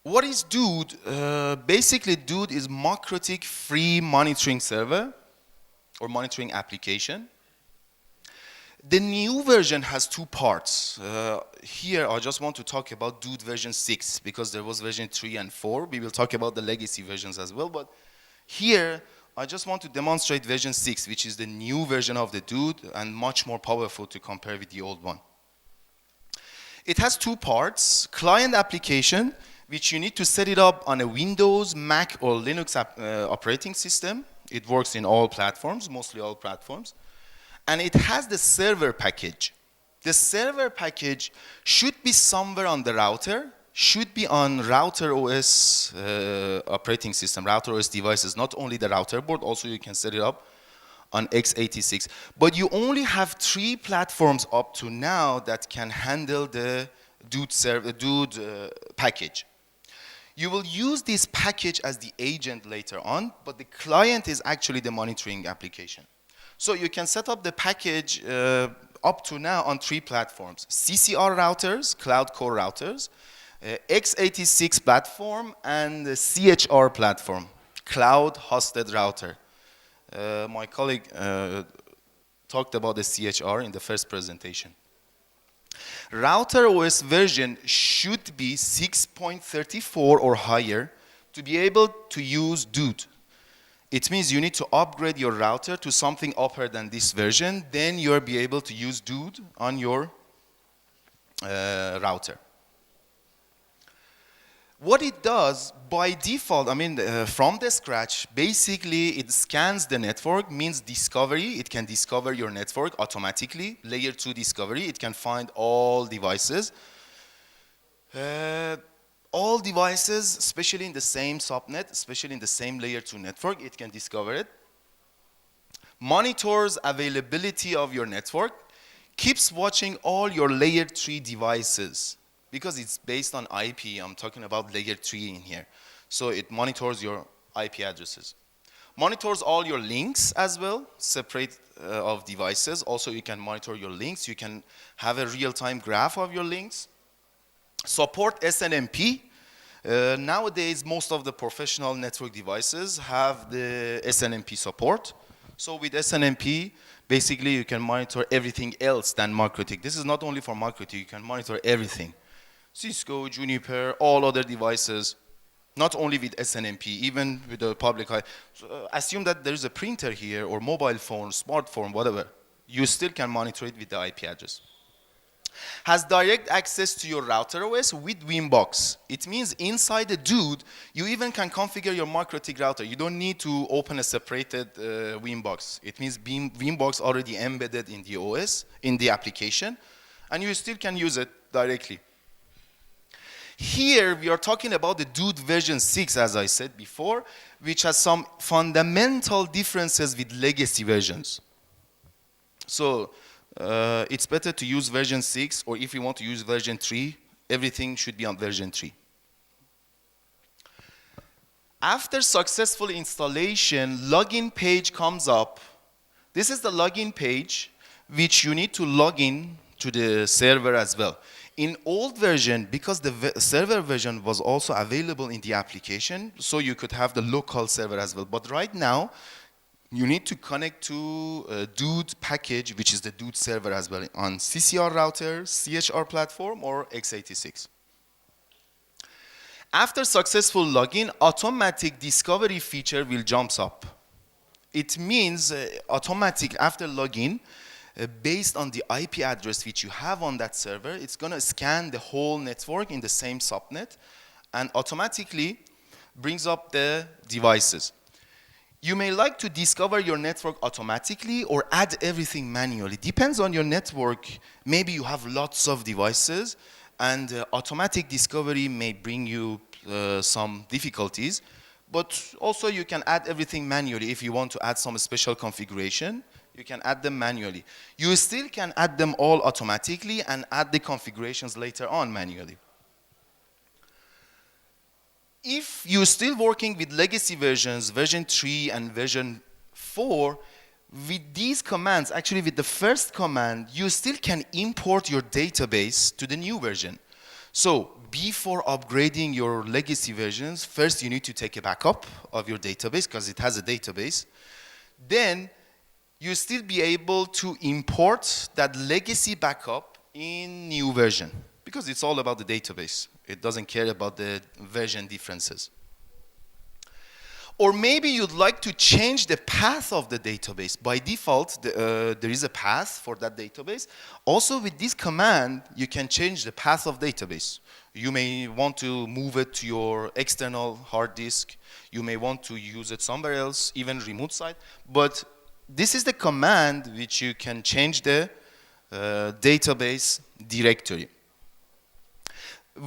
What is Dude? Basically, Dude is MikroTik free monitoring server or monitoring application. The new version has two parts. Here, I just want to talk about Dude version 6 because there was version 3 and 4. We will talk about the legacy versions as well, but here, I just want to demonstrate version 6, which is the new version of the Dude and much more powerful to compare with the old one. It has two parts: client application, which you need to set it up on a Windows, Mac, or Linux operating system. It works in all platforms, mostly all platforms. And it has the server package. The server package should be somewhere on the router, should be on router OS operating system, router OS devices, not only the router board, also you can set it up on x86. But you only have 3 platforms up to now that can handle the Dude package. You will use this package as the agent later on, but the client is actually the monitoring application. So you can set up the package up to now on 3 platforms: CCR routers, cloud core routers, x86 platform, and the CHR platform, cloud hosted router. My colleague talked about the CHR in the first presentation. Router OS version should be 6.34 or higher to be able to use Dude. It means you need to upgrade your router to something upper than this version, then you'll be able to use Dude on your router. What it does by default, from the scratch, basically it scans the network, means discovery. It can discover your network automatically. Layer 2 discovery, it can find all devices. All devices, especially in the same subnet, especially in the same layer 2 network, it can discover it. Monitors availability of your network, keeps watching all your layer 3 devices. Because it's based on IP, I'm talking about layer 3 in here. So it monitors your IP addresses. Monitors all your links as well, separate of devices. Also, you can monitor your links. You can have a real-time graph of your links. Support SNMP. Nowadays, most of the professional network devices have the SNMP support. So with SNMP, basically you can monitor everything else than MikroTik. This is not only for MikroTik, you can monitor everything. Cisco, Juniper, all other devices, not only with SNMP, even with the public eye. So, assume that there's a printer here, or mobile phone, smartphone, whatever. You still can monitor it with the IP address. Has direct access to your router OS with Winbox. It means inside the Dude, you even can configure your MikroTik router. You don't need to open a separated Winbox. It means Winbox already embedded in the OS, in the application, and you still can use it directly. Here, we are talking about the Dude version 6, as I said before, which has some fundamental differences with legacy versions. So, it's better to use version 6, or if you want to use version 3, everything should be on version 3. After successful installation, login page comes up. This is the login page, which you need to log in to the server as well. In old version, because the server version was also available in the application, so you could have the local server as well. But right now, you need to connect to a Dude package, which is the Dude server as well, on CCR router, CHR platform, or x86. After successful login, automatic discovery feature will jump up. It means automatic after login, based on the IP address which you have on that server, it's going to scan the whole network in the same subnet and automatically brings up the devices. You may like to discover your network automatically or add everything manually. Depends on your network. Maybe you have lots of devices and automatic discovery may bring you some difficulties, but also you can add everything manually. If you want to add some special configuration, you can add them manually. You still can add them all automatically and add the configurations later on manually. If you're still working with legacy versions, version 3 and version 4, with these commands, actually with the first command, you still can import your database to the new version. So before upgrading your legacy versions, first you need to take a backup of your database because it has a database. Then you still be able to import that legacy backup in new version because it's all about the database. It doesn't care about the version differences. Or maybe you'd like to change the path of the database. By default, there is a path for that database. Also, with this command, you can change the path of database. You may want to move it to your external hard disk. You may want to use it somewhere else, even remote site. But this is the command which you can change the database directory.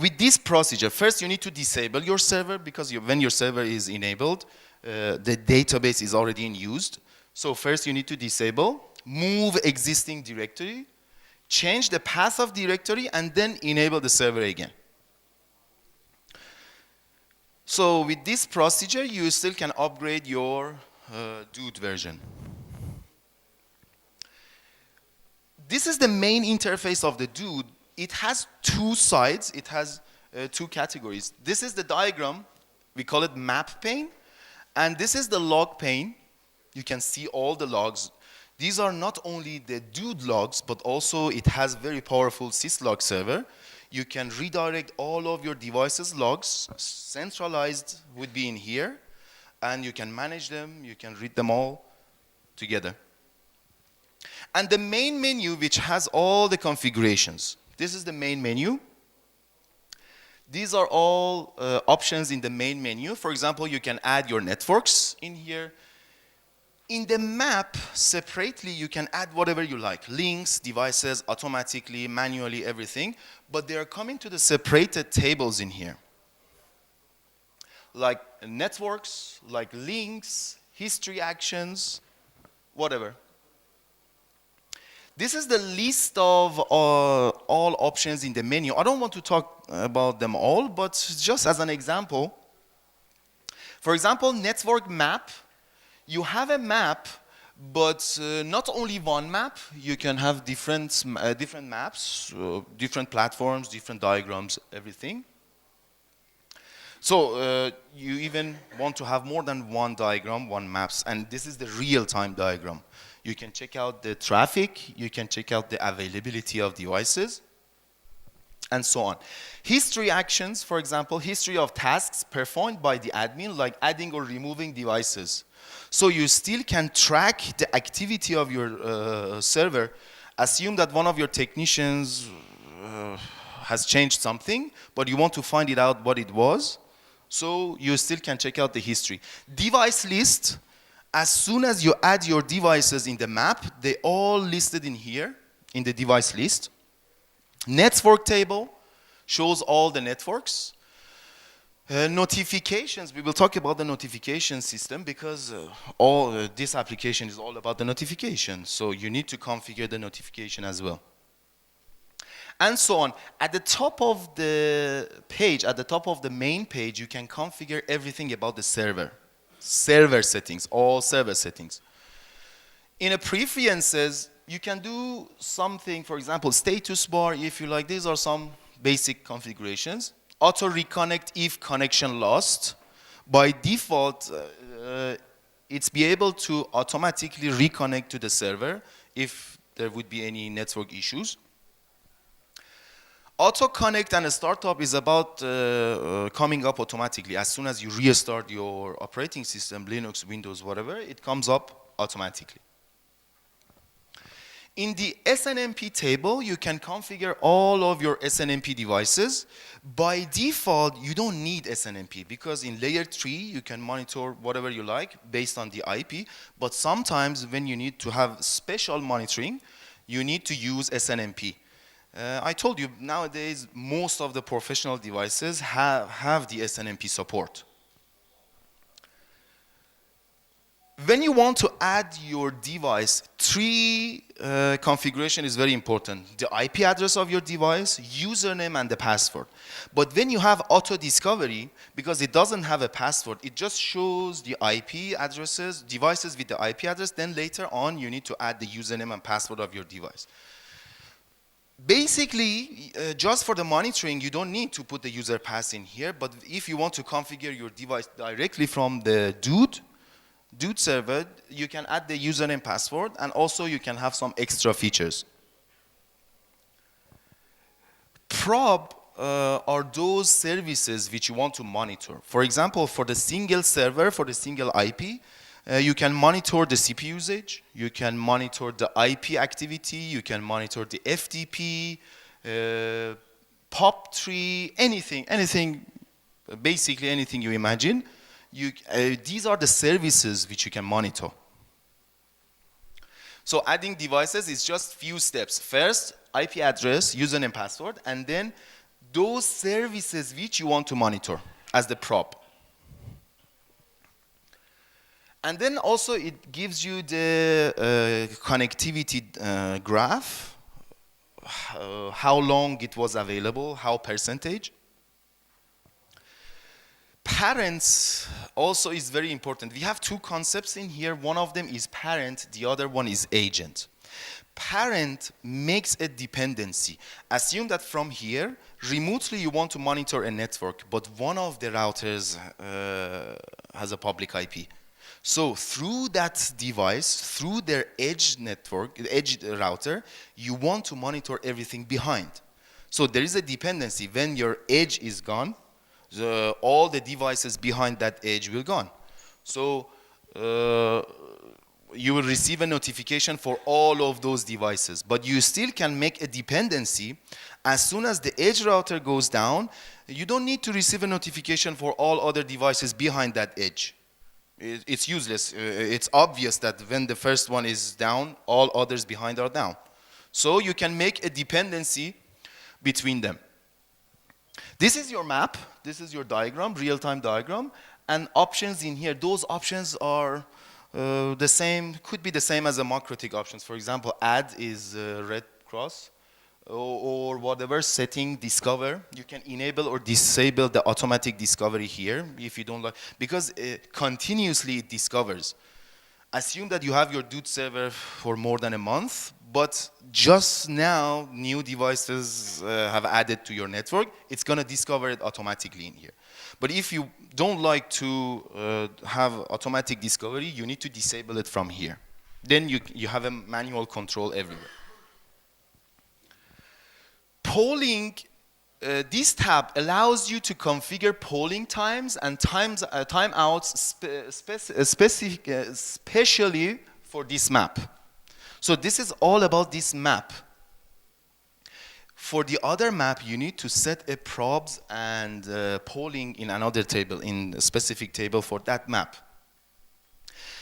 With this procedure, first you need to disable your server because when your server is enabled, the database is already in use. So first you need to disable, move existing directory, change the path of directory, and then enable the server again. So with this procedure, you still can upgrade your Dude version. This is the main interface of the Dude. It has two sides. It has two categories. This is the diagram. We call it map pane. And this is the log pane. You can see all the logs. These are not only the Dude logs, but also it has very powerful syslog server. You can redirect all of your devices' logs. Centralized would be in here. And you can manage them. You can read them all together. And the main menu, which has all the configurations. This is the main menu. These are all options in the main menu. For example, you can add your networks in here. In the map, separately, you can add whatever you like. Links, devices, automatically, manually, everything. But they are coming to the separated tables in here. Like networks, like links, history actions, whatever. This is the list of all options in the menu. I don't want to talk about them all, but just as an example. For example, network map. You have a map, but not only one map. You can have different maps, different platforms, different diagrams, everything. So you even want to have more than one diagram, one maps, and this is the real-time diagram. You can check out the traffic, you can check out the availability of devices, and so on. History actions, for example, history of tasks performed by the admin, like adding or removing devices. So you still can track the activity of your server. Assume that one of your technicians has changed something, but you want to find it out what it was. So you still can check out the history. Device list. As soon as you add your devices in the map, they all listed in here, in the device list. Network table shows all the networks. Notifications, we will talk about the notification system because this application is all about the notification. So you need to configure the notification as well. And so on. At the top of the page, at the top of the main page, you can configure everything about the server. Server settings, all server settings. In a preferences, you can do something, for example, status bar, if you like. These are some basic configurations. Auto reconnect if connection lost. By default, it's be able to automatically reconnect to the server if there would be any network issues. Auto connect and startup is about coming up automatically. As soon as you restart your operating system, Linux, Windows, whatever, it comes up automatically. In the SNMP table, you can configure all of your SNMP devices. By default, you don't need SNMP because in layer 3, you can monitor whatever you like based on the IP. But sometimes when you need to have special monitoring, you need to use SNMP. I told you, nowadays, most of the professional devices have the SNMP support. When you want to add your device, three configuration is very important. The IP address of your device, username, and the password. But when you have auto discovery, because it doesn't have a password, it just shows the IP addresses, devices with the IP address, then later on you need to add the username and password of your device. Basically, just for the monitoring, you don't need to put the user pass in here, but if you want to configure your device directly from the dude server, you can add the username password, and also you can have some extra features. Probe are those services which you want to monitor. For example, for the single server, for the single IP, you can monitor the CPU usage, you can monitor the IP activity, you can monitor the FTP, POP tree, anything, basically anything you imagine. These are the services which you can monitor. So adding devices is just few steps. First, IP address, username, password, and then those services which you want to monitor as the probe. And then also it gives you the connectivity graph, how long it was available, how percentage. Parents also is very important. We have two concepts in here. One of them is parent, the other one is agent. Parent makes a dependency. Assume that from here, remotely you want to monitor a network, but one of the routers has a public IP. So through that device, through their edge network, edge router, you want to monitor everything behind. So there is a dependency. When your edge is gone, all the devices behind that edge will gone. So you will receive a notification for all of those devices, but you still can make a dependency. As soon as the edge router goes down, you don't need to receive a notification for all other devices behind that edge. It's useless. It's obvious that when the first one is down, all others behind are down. So you can make a dependency between them. This is your map. This is your diagram, real-time diagram, and options in here. Those options are the same, could be the same as the MikroTik options. For example, add is red cross, or whatever setting, discover. You can enable or disable the automatic discovery here if you don't like, because continuously it discovers. Assume that you have your dude server for more than a month, but just now new devices have added to your network. It's going to discover it automatically in here. But if you don't like to have automatic discovery, you need to disable it from here. Then you have a manual control everywhere. Polling, this tab allows you to configure polling times and timeouts especially for this map. So this is all about this map. For the other map, you need to set a probes and polling in another table, in a specific table for that map.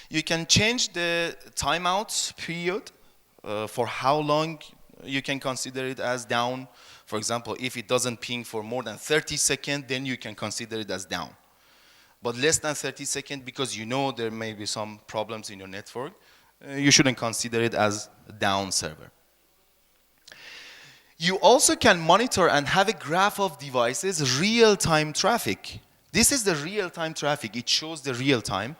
You can change the timeout period for how long you can consider it as down. For example, if it doesn't ping for more than 30 seconds, then you can consider it as down. But less than 30 seconds, because you know there may be some problems in your network, you shouldn't consider it as a down server. You also can monitor and have a graph of devices, real-time traffic. This is the real-time traffic. It shows the real-time.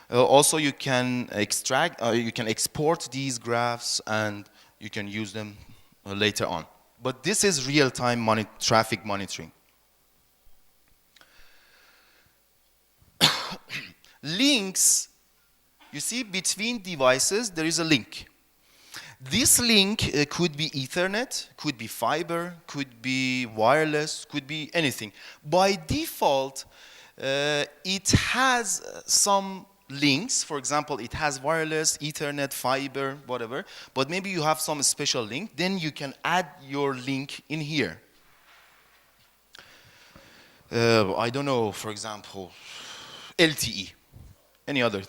Also, you can extract, you can export these graphs, and you can use them later on. But this is real-time traffic monitoring. Links, you see between devices there is a link. This link could be Ethernet, could be fiber, could be wireless, could be anything. By default, it has some links. For example, it has wireless, Ethernet, fiber, whatever. But maybe you have some special link. Then you can add your link in here. I don't know, for example, LTE, any other.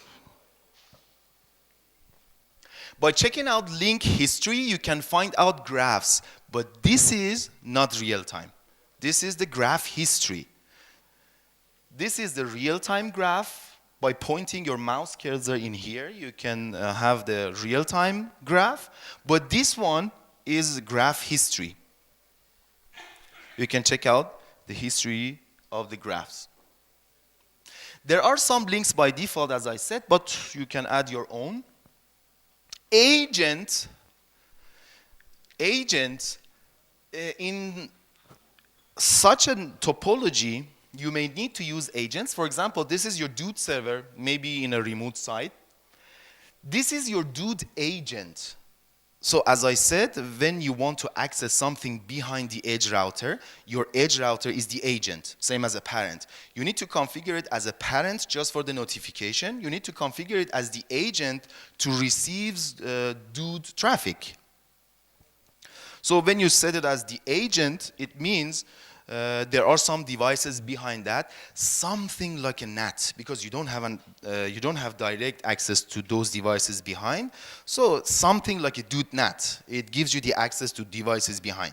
By checking out link history, you can find out graphs. But this is not real time. This is the graph history. This is the real-time graph. By pointing your mouse cursor in here, you can have the real-time graph. But this one is graph history. You can check out the history of the graphs. There are some links by default, as I said, but you can add your own. Agent In such a topology, you may need to use agents. For example, this is your dude server, maybe in a remote site. This is your dude agent. So as I said, when you want to access something behind the edge router, your edge router is the agent, same as a parent. You need to configure it as a parent just for the notification. You need to configure it as the agent to receive dude traffic. So when you set it as the agent, it means there are some devices behind that, something like a NAT, because you don't have direct access to those devices behind. So something like a dude NAT, it gives you the access to devices behind.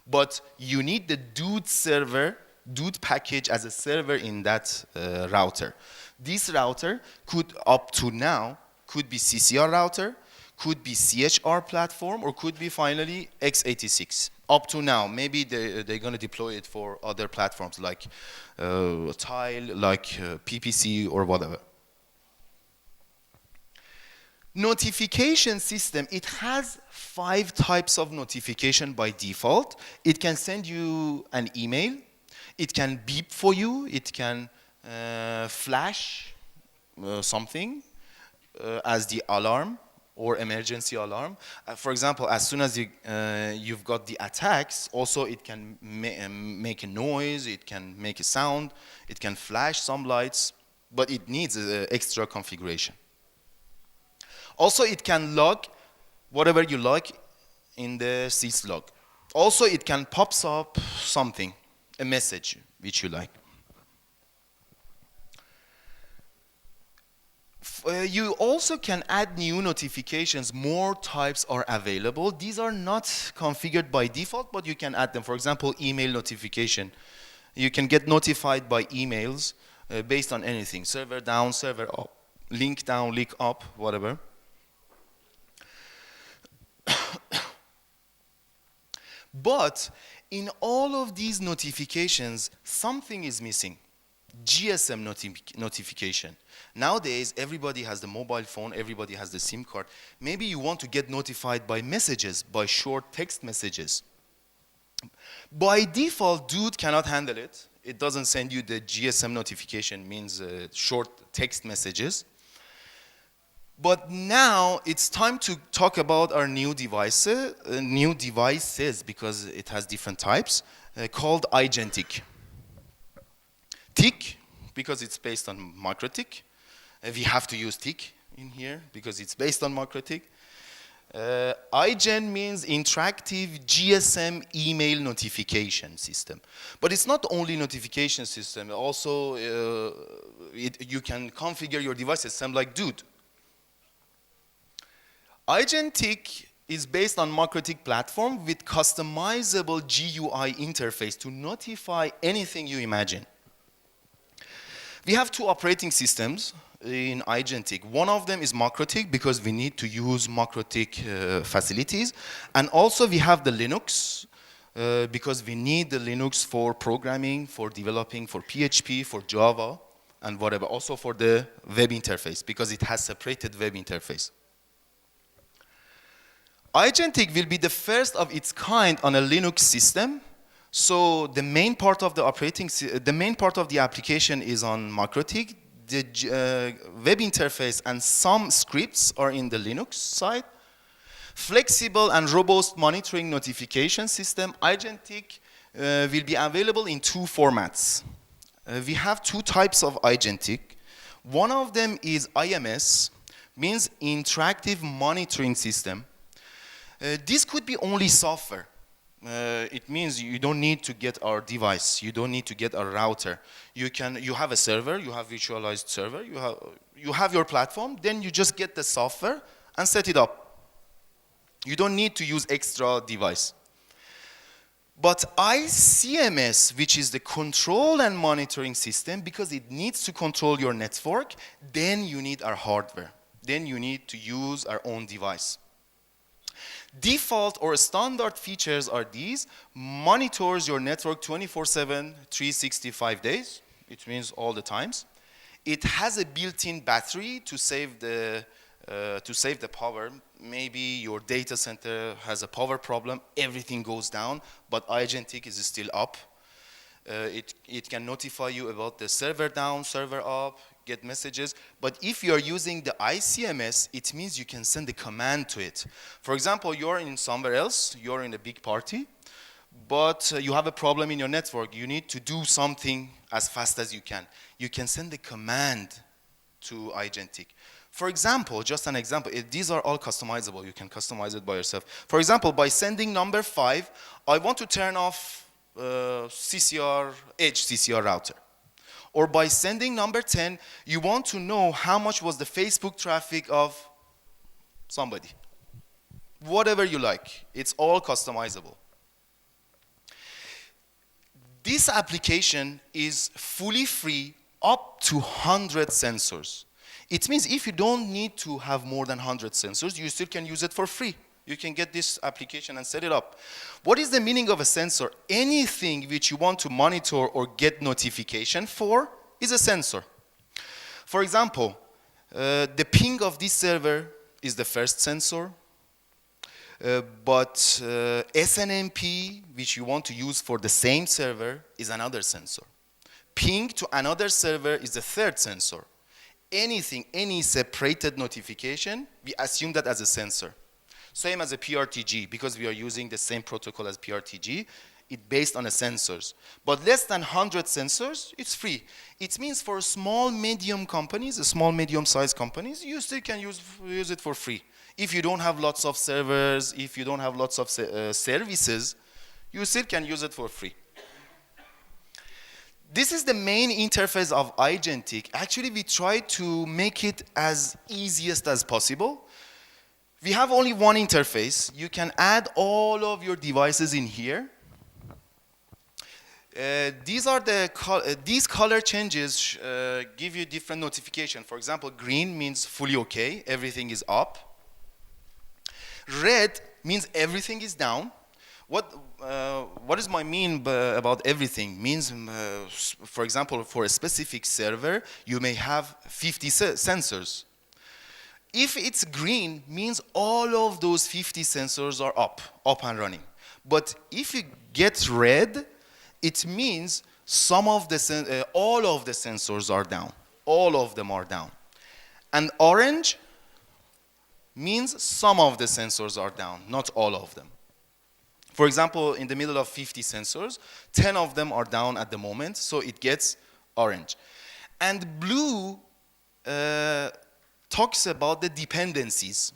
But you need the dude server, dude package as a server in that router. This router could, up to now, could be CCR router, could be CHR platform, or could be finally x86. Up to now, maybe they're going to deploy it for other platforms like Tile, like PPC, or whatever. Notification system, it has 5 types of notification by default. It can send you an email. It can beep for you. It can flash something as the alarm or emergency alarm. For example, as soon as you've got the attacks, also it can make a noise, it can make a sound, it can flash some lights, but it needs extra configuration. Also, it can log whatever you like in the syslog. Also, it can pop up something, a message which you like. You also can add new notifications. More types are available. These are not configured by default, but you can add them. For example, email notification. You can get notified by emails based on anything. Server down, server up, link down, link up, whatever. But in all of these notifications, something is missing. GSM notification. Nowadays, everybody has the mobile phone, everybody has the SIM card. Maybe you want to get notified by messages, by short text messages. By default, Dude cannot handle it. It doesn't send you the GSM notification, means short text messages. But now it's time to talk about our new devices because it has different types, called MikroTik. Tik, because it's based on MikroTik. We have to use Tik in here because it's based on MikroTik. iGen means interactive GSM email notification system. But it's not only notification system, also you can configure your device system like Dude. iGen-Tik is based on MikroTik platform with customizable GUI interface to notify anything you imagine. We have 2 operating systems in iGen-Tik. One of them is MikroTik because we need to use MikroTik facilities. And also we have the Linux because we need the Linux for programming, for developing, for PHP, for Java, and whatever. Also for the web interface because it has separated web interface. iGen-Tik will be the first of its kind on a Linux system. So the main part of the application is on MikroTik. The web interface and some scripts are in the Linux side. Flexible and robust monitoring notification system. iGen-Tik will be available in 2 formats. We have 2 types of iGen-Tik. One of them is IMS, means interactive monitoring system. This could be only software. It means you don't need to get our device. You don't need to get a router. You have a server. You have virtualized server. You have your platform. Then you just get the software and set it up. You don't need to use extra device. But ICMS, which is the control and monitoring system, because it needs to control your network, then you need our hardware. Then you need to use our own device. Default or standard features are these. Monitors your network 24/7, 365 days. It means all the times. It has a built-in battery to save the to save the power. Maybe your data center has a power problem, everything goes down, but iAgentic is still up. It can notify you about the server down, server up, get messages. But if you're using the ICMS, it means you can send a command to it. For example, you're in somewhere else, you're in a big party, but you have a problem in your network. You need to do something as fast as you can. You can send a command to iAgentic. For example, just an example, these are all customizable. You can customize it by yourself. For example, by sending number 5, I want to turn off CCR, edge CCR router. Or by sending number 10, you want to know how much was the Facebook traffic of somebody. Whatever you like, it's all customizable. This application is fully free up to 100 sensors. It means if you don't need to have more than 100 sensors, you still can use it for free. You can get this application and set it up. What is the meaning of a sensor? Anything which you want to monitor or get notification for is a sensor. For example, the ping of this server is the first sensor, but SNMP, which you want to use for the same server, is another sensor. Ping to another server is the third sensor. Anything, any separated notification, we assume that as a sensor. Same as a PRTG, because we are using the same protocol as PRTG, it's based on the sensors. But less than 100 sensors, it's free. It means for small, medium companies, small, medium-sized companies, you still can use it for free. If you don't have lots of servers, if you don't have lots of services, you still can use it for free. This is the main interface of iAgentic. Actually, we try to make it as easiest as possible. We have only one interface. You can add all of your devices in here. These color changes give you different notification. For example, green means fully okay, everything is up. Red means everything is down. What does my mean about everything? Means, for example, for a specific server, you may have 50 sensors. If it's green, means all of those 50 sensors are up and running. But if you get red, it means all of the sensors are down. All of them are down. And orange means some of the sensors are down, not all of them. For example, in the middle of 50 sensors, 10 of them are down at the moment, so it gets orange. And blue talks about the dependencies.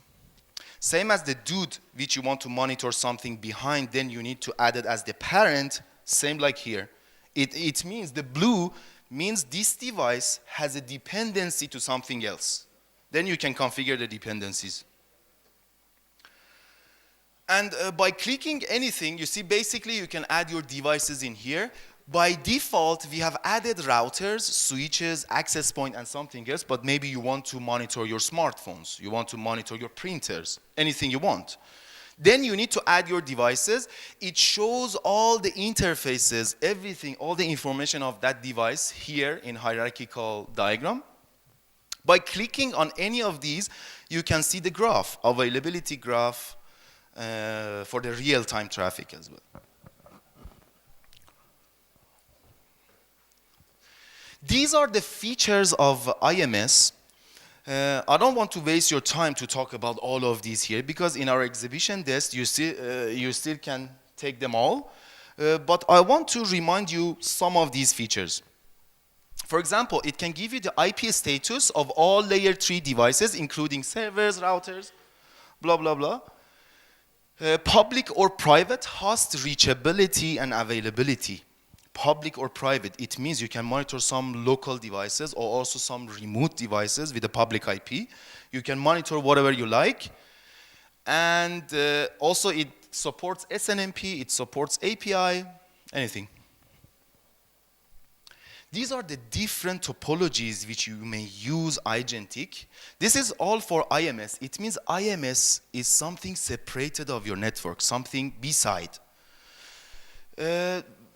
Same as the dude, which you want to monitor something behind, then you need to add it as the parent, same like here. It means the blue means this device has a dependency to something else. Then you can configure the dependencies. And by clicking anything, you see basically you can add your devices in here. By default, we have added routers, switches, access point, and something else, but maybe you want to monitor your smartphones, you want to monitor your printers, anything you want. Then you need to add your devices. It shows all the interfaces, everything, all the information of that device here in hierarchical diagram. By clicking on any of these, you can see the graph, availability graph for the real-time traffic as well. These are the features of IMS. I don't want to waste your time to talk about all of these here because in our exhibition desk you still can take them all. But I want to remind you some of these features. For example, it can give you the IP status of all layer 3 devices, including servers, routers, blah, blah, blah. Public or private host reachability and availability. Public or private, it means you can monitor some local devices or also some remote devices with a public IP. You can monitor whatever you like. And also it supports SNMP, it supports API, anything. These are the different topologies which you may use iAgentic. This is all for IMS. It means IMS is something separated of your network, something beside.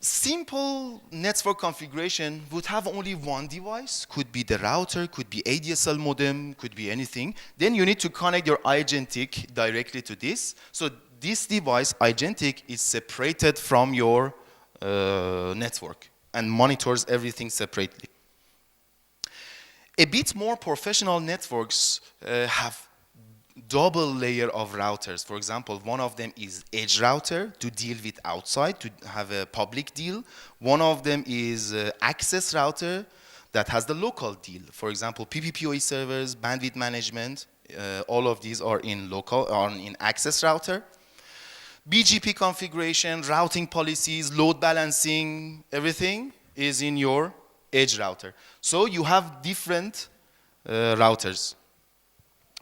Simple network configuration would have only one device, could be the router, could be ADSL modem, could be anything. Then you need to connect your iGentic directly to this. So this device, iGentic, is separated from your network and monitors everything separately. A bit more professional networks have double layer of routers. For example, one of them is edge router to deal with outside, to have a public deal. One of them is access router that has the local deal. For example, PPPoE servers, bandwidth management, all of these are in access router. BGP configuration, routing policies, load balancing, everything is in your edge router. So you have different routers.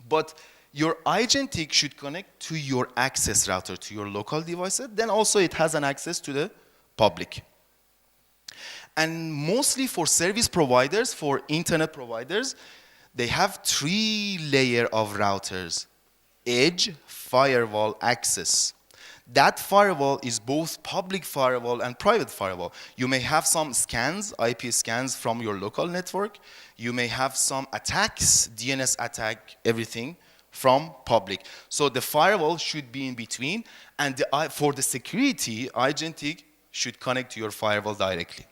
But your iGentic should connect to your access router, to your local devices. Then also it has an access to the public. And mostly for service providers, for internet providers, they have 3 layers of routers: edge, firewall, access. That firewall is both public firewall and private firewall. You may have some scans, IP scans from your local network. You may have some attacks, DNS attack, everything from public. So the firewall should be in between, and for the security, iGentic should connect to your firewall directly.